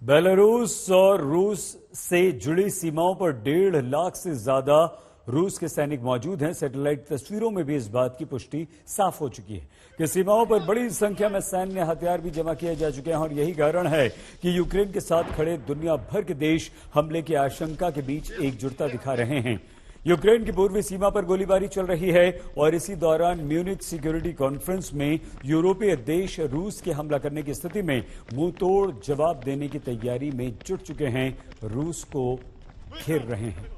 Belarus और रूस से जुड़ी सीमाओं पर 1.5 लाख से ज्यादा रूस के सैनिक मौजूद हैं। सैटेलाइट तस्वीरों में भी इस बात की पुष्टि साफ हो चुकी है कि सीमाओं पर बड़ी संख्या में सैन्य हथियार भी जमा किए जा चुके हैं और यही कारण है कि यूक्रेन के साथ खड़े दुनिया भर के देश हमले की आशंका के बीच एकजुटता दिखा रहे हैं। यूक्रेन की पूर्वी सीमा पर गोलीबारी चल रही है और इसी दौरान म्यूनिच सिक्योरिटी कॉन्फ्रेंस में यूरोपीय देश रूस के हमला करने की स्थिति में मुंहतोड़ जवाब देने की तैयारी में जुट चुके हैं, रूस को घेर रहे हैं।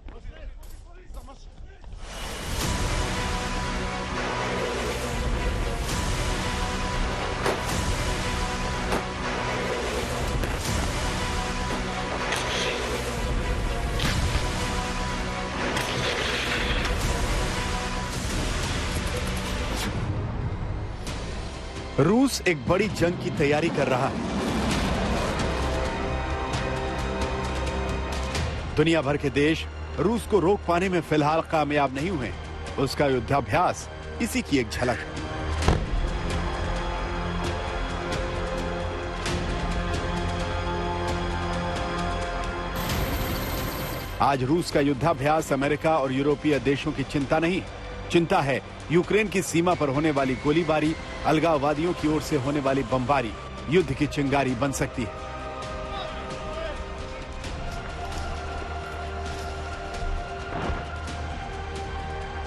रूस एक बड़ी जंग की तैयारी कर रहा है। दुनिया भर के देश रूस को रोक पाने में फिलहाल कामयाब नहीं हुए। उसका युद्धाभ्यास इसी की एक झलक है। आज रूस का युद्धाभ्यास अमेरिका और यूरोपीय देशों की चिंता नहीं, चिंता है यूक्रेन की सीमा पर होने वाली गोलीबारी, अलगाववादियों की ओर से होने वाली बमबारी युद्ध की चिंगारी बन सकती है।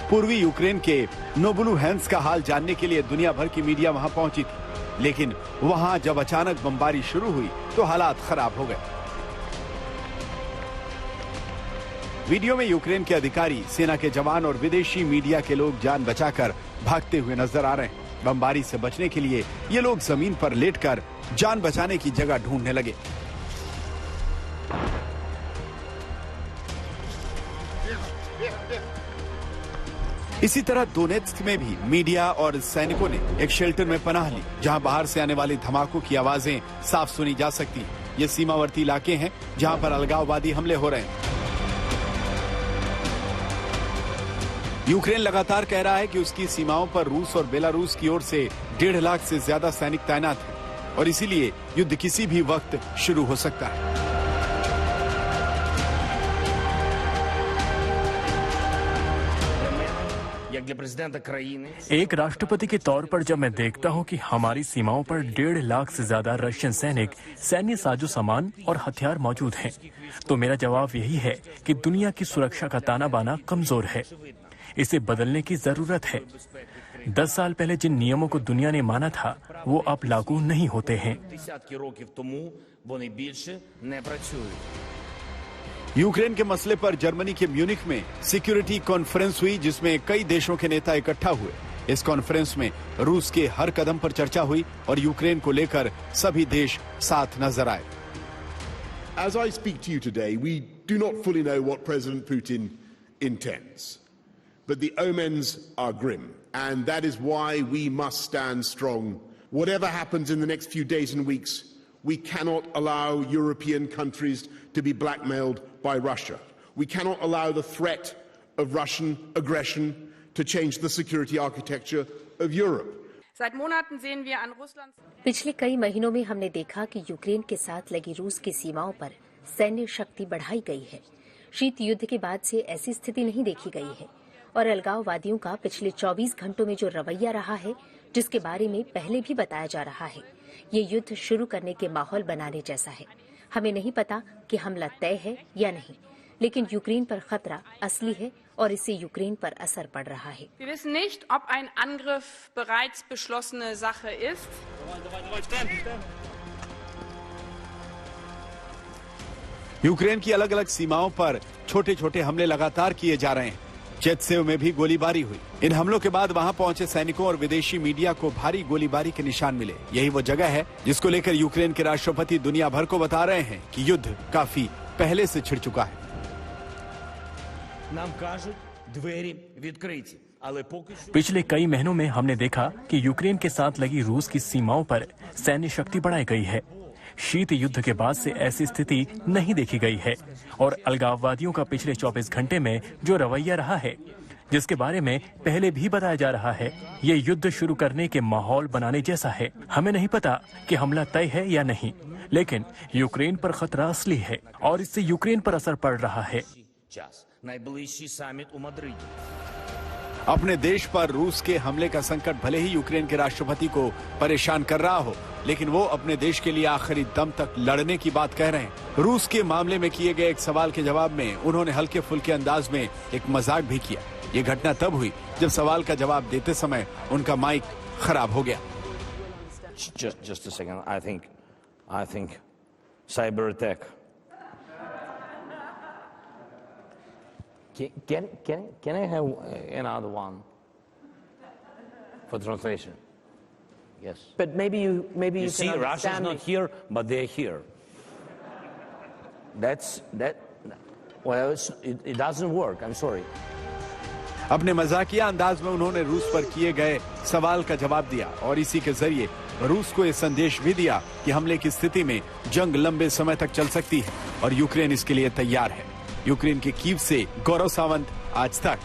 पूर्वी यूक्रेन के नोबुलुहेंस्क का हाल जानने के लिए दुनिया भर की मीडिया वहां पहुंची थी, लेकिन वहां जब अचानक बमबारी शुरू हुई तो हालात खराब हो गए। वीडियो में यूक्रेन के अधिकारी, सेना के जवान और विदेशी मीडिया के लोग जान बचाकर भागते हुए नजर आ रहे हैं। बमबारी से बचने के लिए ये लोग जमीन पर लेटकर जान बचाने की जगह ढूंढने लगे। इसी तरह दोनेत्स्क में भी मीडिया और सैनिकों ने एक शेल्टर में पनाह ली, जहां बाहर से आने वाली धमाकों की आवाजें साफ सुनी जा सकती हैं। ये सीमावर्ती इलाके हैं जहां पर अलगाववादी हमले हो रहे हैं। यूक्रेन लगातार कह रहा है कि उसकी सीमाओं पर रूस और बेलारूस की ओर से 1.5 लाख से ज्यादा सैनिक तैनात हैं और इसीलिए युद्ध किसी भी वक्त शुरू हो सकता है। एक राष्ट्रपति के तौर पर जब मैं देखता हूं कि हमारी सीमाओं पर 1.5 लाख से ज्यादा रशियन सैनिक, सैन्य साजो सामान और हथियार मौजूद हैं, तो मेरा जवाब यही है कि दुनिया की सुरक्षा का ताना बाना कमजोर है। इसे बदलने की जरूरत है। 10 साल पहले जिन नियमों को दुनिया ने माना था वो अब लागू नहीं होते हैं। यूक्रेन के मसले पर जर्मनी के म्यूनिख में सिक्योरिटी कॉन्फ्रेंस हुई, जिसमें कई देशों के नेता इकट्ठा हुए। इस कॉन्फ्रेंस में रूस के हर कदम पर चर्चा हुई और यूक्रेन को लेकर सभी देश साथ नजर आए। As I speak to you today, we do not fully know what President Putin intends. But the omens are grim, and that is why we must stand strong. Whatever happens in the next few days and weeks, we cannot allow European countries to be blackmailed by Russia. We cannot allow the threat of Russian aggression to change the security architecture of Europe. पिछले कई महीनों में हमने देखा कि Ukraine के साथ लगी रूस की सीमाओं पर सैन्य शक्ति बढ़ाई गई है। शीत युद्ध के बाद से ऐसी स्थिति नहीं देखी गई है और अलगाववादियों का पिछले 24 घंटों में जो रवैया रहा है, जिसके बारे में पहले भी बताया जा रहा है, ये युद्ध शुरू करने के माहौल बनाने जैसा है। हमें नहीं पता कि हमला तय है या नहीं, लेकिन यूक्रेन पर खतरा असली है और इससे यूक्रेन पर असर पड़ रहा है। Wir wissen nicht, ob ein Angriff bereits beschlossene Sache ist. Ukraine की अलग अलग सीमाओं पर छोटे छोटे हमले लगातार किए जा रहे हैं। चेतसेव में भी गोलीबारी हुई। इन हमलों के बाद वहां पहुंचे सैनिकों और विदेशी मीडिया को भारी गोलीबारी के निशान मिले। यही वो जगह है जिसको लेकर यूक्रेन के राष्ट्रपति दुनिया भर को बता रहे हैं कि युद्ध काफी पहले से छिड़ चुका है। पिछले कई महीनों में हमने देखा कि यूक्रेन के साथ लगी रूस की सीमाओं पर सैन्य शक्ति बढ़ाई गई है। शीत युद्ध के बाद से ऐसी स्थिति नहीं देखी गई है और अलगाववादियों का पिछले 24 घंटे में जो रवैया रहा है, जिसके बारे में पहले भी बताया जा रहा है। ये युद्ध शुरू करने के माहौल बनाने जैसा है। हमें नहीं पता कि हमला तय है या नहीं, लेकिन यूक्रेन पर खतरा असली है और इससे यूक्रेन पर असर पड़ रहा है। अपने देश पर रूस के हमले का संकट भले ही यूक्रेन के राष्ट्रपति को परेशान कर रहा हो, लेकिन वो अपने देश के लिए आखिरी दम तक लड़ने की बात कह रहे हैं। रूस के मामले में किए गए एक सवाल के जवाब में उन्होंने हल्के फुल्के अंदाज में एक मजाक भी किया। ये घटना तब हुई जब सवाल का जवाब देते समय उनका माइक खराब हो गया। Just a second. I think cyber attack. Can I have another one for translation? Yes. But maybe you You see, can Russia's understand not here, but they're here. Well, it doesn't work. I'm sorry. अपने मजाकिया अंदाज में उन्होंने रूस पर किए गए सवाल का जवाब दिया और इसी के जरिए रूस को यह संदेश भी दिया कि हमले की स्थिति में जंग लंबे समय तक चल सकती है और यूक्रेन इसके लिए तैयार है। यूक्रेन के कीव से गौरव सावंत, आज तक।